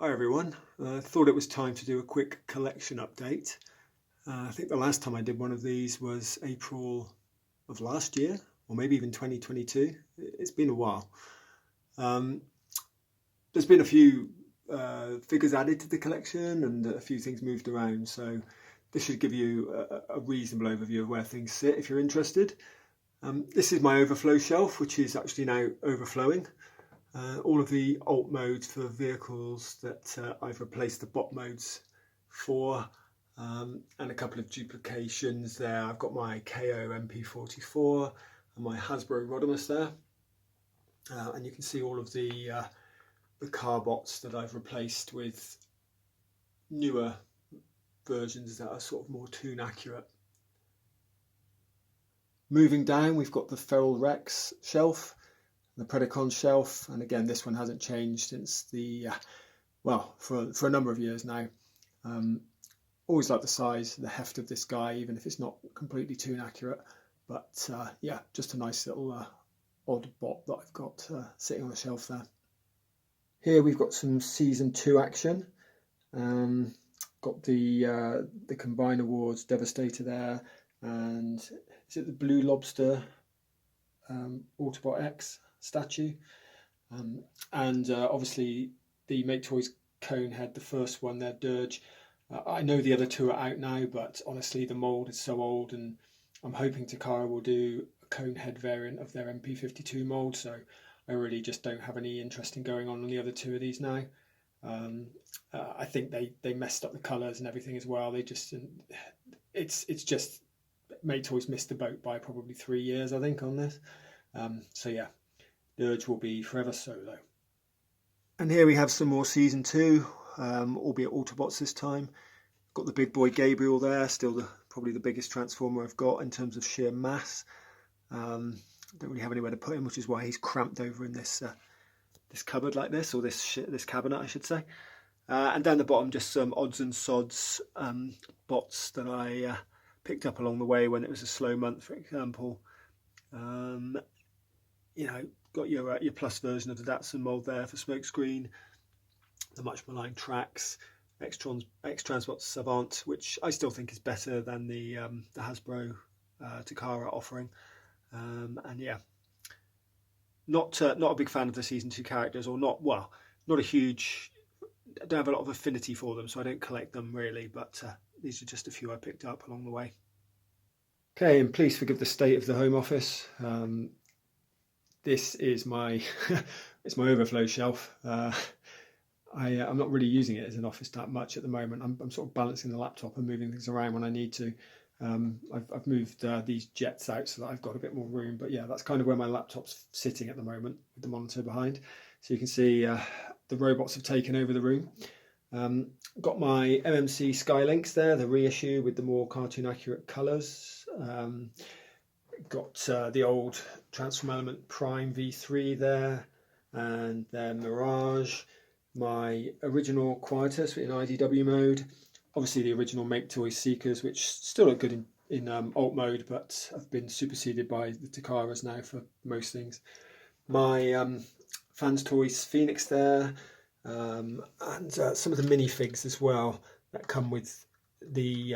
Hi everyone, I thought it was time to do a quick collection update. I think the last time I did one of these was April of last year, or maybe even 2022. It's been a while. Um, there's been a few figures added to the collection and a few things moved around, so this should give you a reasonable overview of where things sit if you're interested. This is my overflow shelf, which is actually now overflowing. All of the alt modes for vehicles that I've replaced the bot modes for, and a couple of duplications there. I've got my KO MP44 and my Hasbro Rodimus there, and you can see all of the car bots that I've replaced with newer versions that are sort of more toon accurate. Moving down, we've got the Feral Rex shelf, the Predacon shelf, and again this one hasn't changed since the for a number of years now. Always like the size, the heft of this guy, even if it's not completely toon accurate, but yeah, just a nice little odd bot that I've got sitting on the shelf there. Here we've got some season 2 action. Got the Combine Awards Devastator there, and is it the Blue Lobster Autobot X statue, and obviously the Make Toys Conehead, the first one there, Dirge. I know the other two are out now, but honestly the mould is so old, and I'm hoping Takara will do a Conehead variant of their MP52 mould, so I really just don't have any interest in going on the other two of these now. I think they messed up the colours and everything as well. They just, it's just, Make Toys missed the boat by probably 3 years, I think, on this. So yeah, Dirge will be forever solo. And here we have some more season 2, albeit Autobots this time. Got the big boy Gabriel there, still probably the biggest Transformer I've got in terms of sheer mass. Don't really have anywhere to put him, which is why he's cramped over in this this cupboard like this, or this cabinet I should say. And down the bottom just some odds and sods bots that I picked up along the way when it was a slow month, for example. You know, got your plus version of the Datsun mold there for Smokescreen, the much maligned Trax, X-Transbots Savant, which I still think is better than the Hasbro Takara offering, and yeah, not a big fan of the season 2 characters, or not a huge. I don't have a lot of affinity for them, so I don't collect them really. But these are just a few I picked up along the way. Okay, and please forgive the state of the home office. This is my it's my overflow shelf. I'm not really using it as an office that much at the moment. I'm sort of balancing the laptop and moving things around when I need to. I've moved these jets out so that I've got a bit more room. But yeah, that's kind of where my laptop's sitting at the moment, with the monitor behind. So you can see the robots have taken over the room. Got my MMC Skylinks there, the reissue with the more cartoon accurate colours. Got the old Transform Element Prime V3 there, and then Mirage, my original Quietus in IDW mode, obviously the original Make Toys Seekers, which still look good in alt mode, but have been superseded by the Takaras now for most things. My Fans Toys Phoenix there, and some of the minifigs as well that come with the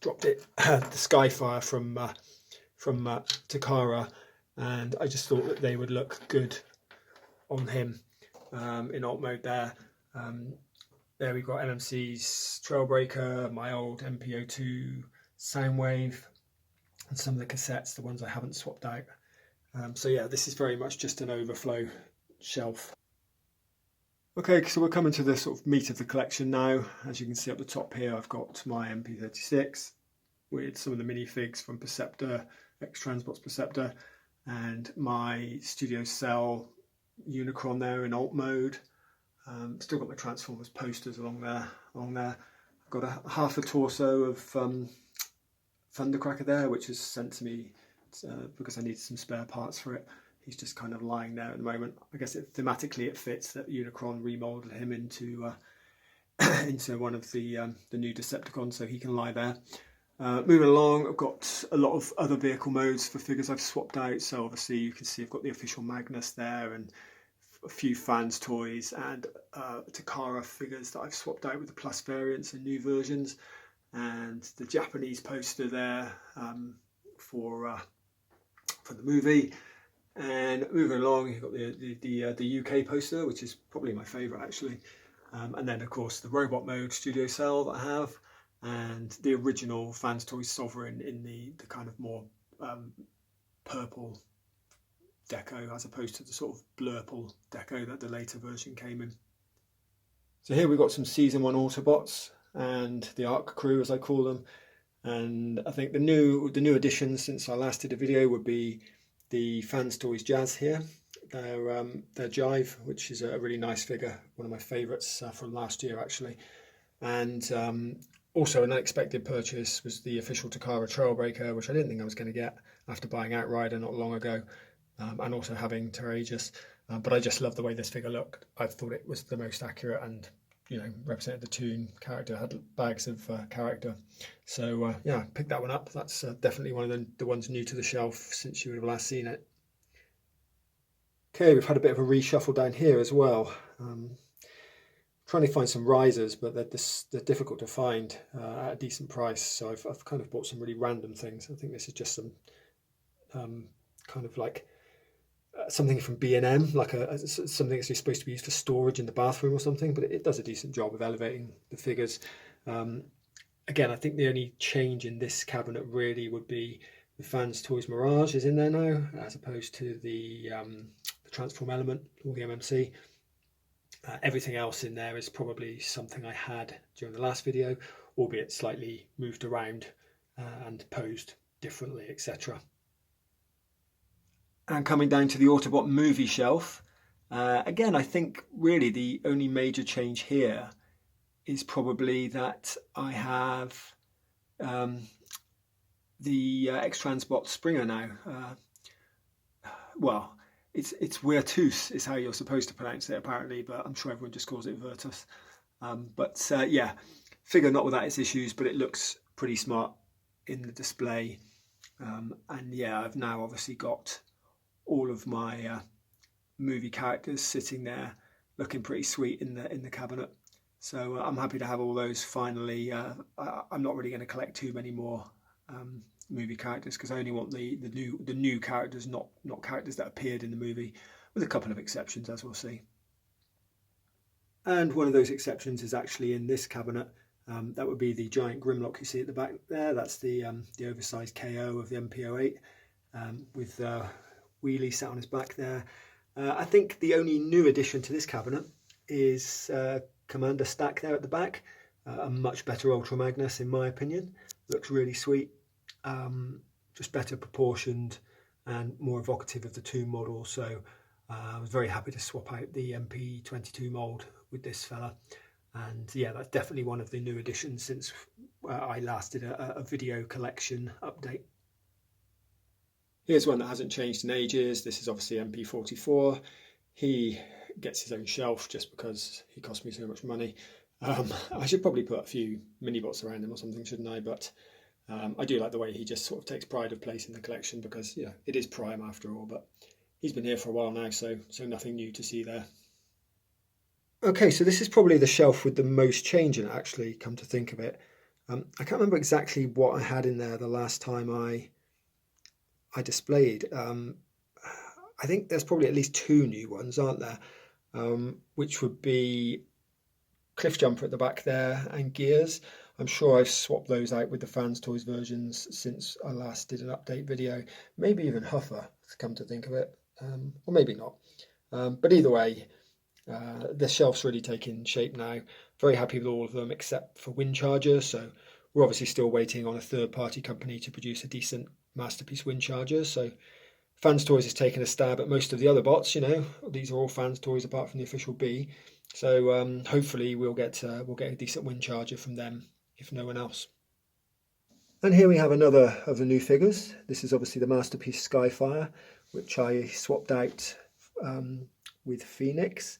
the Skyfire from Takara, and I just thought that they would look good on him in alt mode there. There we've got MMC's Trailbreaker, my old MPO2 Soundwave, and some of the cassettes, the ones I haven't swapped out. So yeah, this is very much just an overflow shelf. Okay, so we're coming to the sort of meat of the collection now. As you can see up the top here, I've got my MP36 with some of the minifigs from Perceptor, X-Transbots Perceptor, and my Studio Cell Unicron there in alt mode. Still got my Transformers posters along there. I've got a half a torso of Thundercracker there, which is sent to me because I needed some spare parts for it. He's just kind of lying there at the moment. I guess thematically it fits that Unicron remolded him into into one of the new Decepticons, so he can lie there. Moving along, I've got a lot of other vehicle modes for figures I've swapped out. So obviously you can see I've got the official Magnus there, and a few fans toys and Takara figures that I've swapped out with the plus variants and new versions, and the Japanese poster there for the movie. And moving along, you've got the UK poster, which is probably my favourite actually, and then of course the robot mode studio cell that I have, and the original fans toys Sovereign in the kind of more purple deco, as opposed to the sort of blurple deco that the later version came in. So here we've got some season 1 Autobots and the Arc Crew, as I call them, and I think the new additions since I last did a video would be the Fans Toys Jazz here, their Jive, which is a really nice figure, one of my favourites from last year actually. And also an unexpected purchase was the official Takara Trailbreaker, which I didn't think I was going to get after buying Outrider not long ago, and also having Terragus. But I just love the way this figure looked. I thought it was the most accurate and, you know, represented the Toon character, had bags of character. So yeah, pick that one up. That's definitely one of the ones new to the shelf since you would have last seen it. Okay, we've had a bit of a reshuffle down here as well. Trying to find some risers, but they're difficult to find at a decent price. So I've kind of bought some really random things. I think this is just some kind of like something from B&M, like something that's supposed to be used for storage in the bathroom or something, but it does a decent job of elevating the figures. Again, I think the only change in this cabinet really would be the Fans Toys Mirage is in there now, as opposed to the Transform Element or the MMC. Everything else in there is probably something I had during the last video, albeit slightly moved around and posed differently, etc. And coming down to the Autobot movie shelf, again, I think really the only major change here is probably that I have the X-Transbots Springer now. Well, it's Virtus is how you're supposed to pronounce it apparently, but I'm sure everyone just calls it Virtus. Yeah, figure not without its issues, but it looks pretty smart in the display. And yeah, I've now obviously got all of my movie characters sitting there looking pretty sweet in the cabinet. So I'm happy to have all those finally. I'm not really going to collect too many more movie characters because I only want the new characters, not characters that appeared in the movie, with a couple of exceptions, as we'll see. And one of those exceptions is actually in this cabinet. That would be the giant Grimlock you see at the back there. That's the oversized KO of the MP08 with Wheelie sat on his back there. I think the only new addition to this cabinet is Commander Stack there at the back. A much better Ultra Magnus in my opinion. Looks really sweet. Just better proportioned and more evocative of the Toon model. So I was very happy to swap out the MP22 mould with this fella. And yeah, that's definitely one of the new additions since I last did a video collection update. Here's one that hasn't changed in ages. This is obviously MP44. He gets his own shelf just because he cost me so much money. I should probably put a few mini-bots around him or something, shouldn't I? But I do like the way he just sort of takes pride of place in the collection because, you know, it is Prime after all. But he's been here for a while now, so nothing new to see there. Okay, so this is probably the shelf with the most change in it, actually, come to think of it. I can't remember exactly what I had in there the last time I displayed. I think there's probably at least 2 new ones, aren't there? Which would be Cliff Jumper at the back there and Gears. I'm sure I've swapped those out with the Fans Toys versions since I last did an update video. Maybe even Huffer, to come to think of it, or maybe not. But either way, the shelf's really taking shape now. Very happy with all of them except for Windcharger. So we're obviously still waiting on a third-party company to produce a decent masterpiece Windcharger. So Fans Toys has taken a stab at most of the other bots. You know, these are all Fans Toys apart from the official B. So hopefully we'll get a decent Windcharger from them, if no one else. And here we have another of the new figures. This is obviously the masterpiece Skyfire, which I swapped out with Phoenix,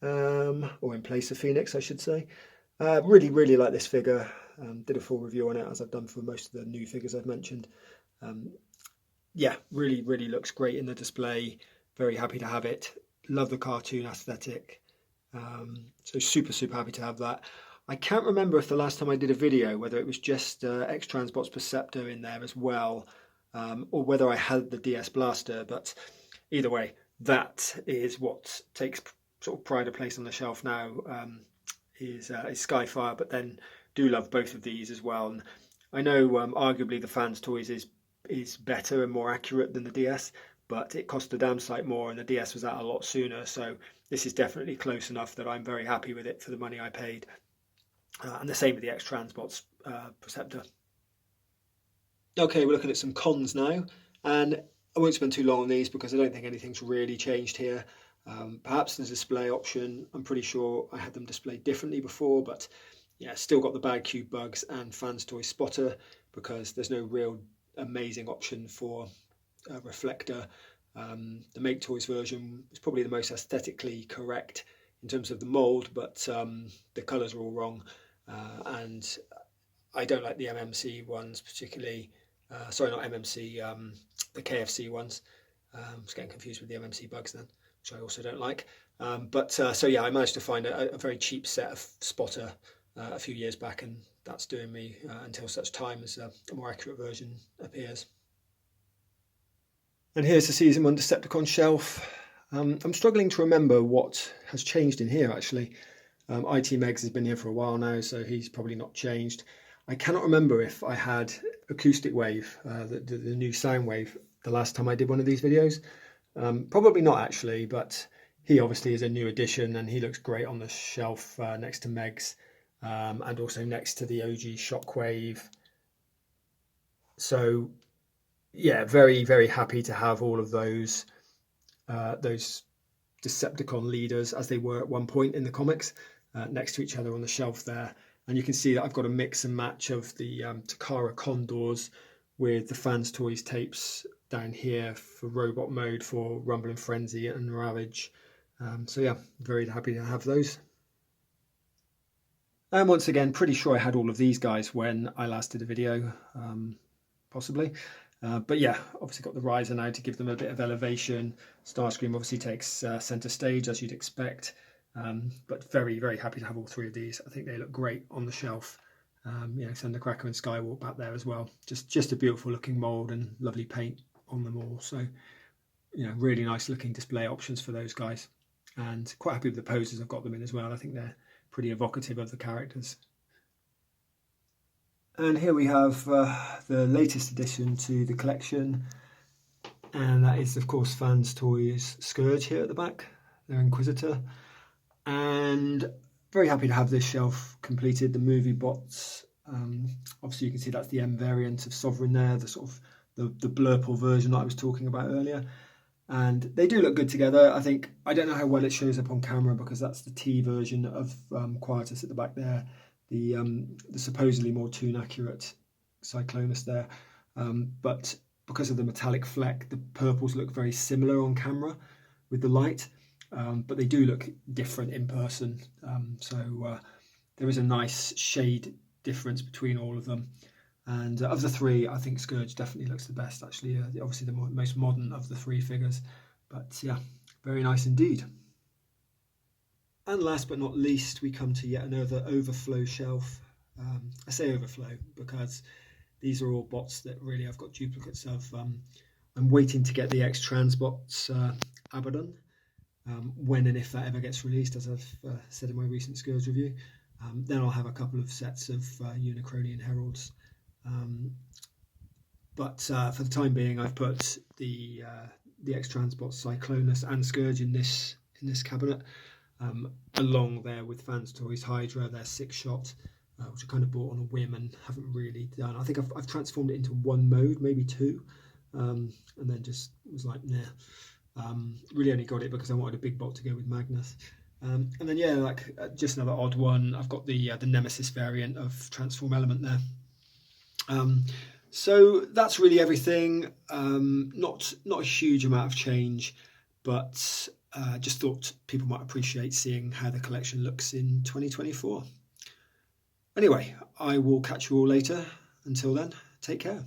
or in place of Phoenix, I should say. Really like this figure. Did a full review on it, as I've done for most of the new figures I've mentioned. Yeah, really looks great in the display. Very happy to have it. Love the cartoon aesthetic. So super happy to have that. I can't remember if the last time I did a video, whether it was just X-Transbots Perceptor in there as well, or whether I had the DS Blaster, but either way, that is what takes sort of pride of place on the shelf now, is Skyfire, but then do love both of these as well. And I know arguably the Fans Toys is better and more accurate than the DS, but it cost a damn sight more and the DS was out a lot sooner, so this is definitely close enough that I'm very happy with it for the money I paid. And the same with the X-Transbots Perceptor. Okay, we're looking at some cons now, and I won't spend too long on these because I don't think anything's really changed here. Perhaps the display option, I'm pretty sure I had them displayed differently before, but yeah, still got the bad cube bugs and Fans Toy Spotter because there's no real amazing option for a reflector. The Make Toys version is probably the most aesthetically correct in terms of the mould, but the colours are all wrong, and I don't like the MMC ones particularly. Sorry, not MMC, the KFC ones. I was getting confused with the MMC bugs then, which I also don't like. So yeah, I managed to find a very cheap set of Spotter a few years back, and that's doing me until such time as a more accurate version appears. And here's the Season 1 Decepticon shelf. I'm struggling to remember what has changed in here actually. IT Megs has been here for a while now, so he's probably not changed. I cannot remember if I had Acoustic Wave, the new sound wave, the last time I did one of these videos. Probably not actually, but he obviously is a new addition and he looks great on the shelf next to Megs, and also next to the OG Shockwave. So yeah, very happy to have all of those Decepticon leaders, as they were at one point in the comics, next to each other on the shelf there. And you can see that I've got a mix and match of the Takara Condors with the Fans Toys tapes down here for Robot Mode, for Rumble and Frenzy and Ravage. So yeah, very happy to have those. And once again, pretty sure I had all of these guys when I last did a video, possibly. But yeah, obviously got the riser now to give them a bit of elevation. Starscream obviously takes centre stage, as you'd expect. But very happy to have all three of these. I think they look great on the shelf. Thundercracker and Skywalk back there as well. Just a beautiful looking mould and lovely paint on them all. So, really nice looking display options for those guys. And quite happy with the poses I've got them in as well. I think they're pretty evocative of the characters. And here we have the latest addition to the collection. And that is, of course, Fans Toys Scourge here at the back, their Inquisitor. And very happy to have this shelf completed. The movie bots, obviously you can see that's the M variant of Sovereign there, the sort of the blurple version that I was talking about earlier. And they do look good together. I don't know how well it shows up on camera because that's the T version of Quietus at the back there, the supposedly more toon accurate Cyclonus there. But because of the metallic fleck, the purples look very similar on camera with the light. But they do look different in person, so there is a nice shade difference between all of them. And of the three, I think Scourge definitely looks the best, actually. Obviously the most modern of the three figures, but yeah, very nice indeed. And last but not least, we come to yet another Overflow shelf. I say Overflow because these are all bots that really I've got duplicates of. I'm waiting to get the X-Transbots Abaddon. When and if that ever gets released, as I've said in my recent Scourge review. Then I'll have a couple of sets of Unicronian Heralds. But for the time being, I've put the X-Transbots Cyclonus and Scourge in this cabinet, along there with Fans Toys Hydra, their 6-shot, which I kind of bought on a whim and haven't really done. I think I've transformed it into one mode, maybe two, and then just was like, nah. Really only got it because I wanted a big bot to go with Magnus. And then yeah, just another odd one. I've got the Nemesis variant of Transform Element there. So that's really everything. Not a huge amount of change, but just thought people might appreciate seeing how the collection looks in 2024. Anyway, I will catch you all later. Until then, take care.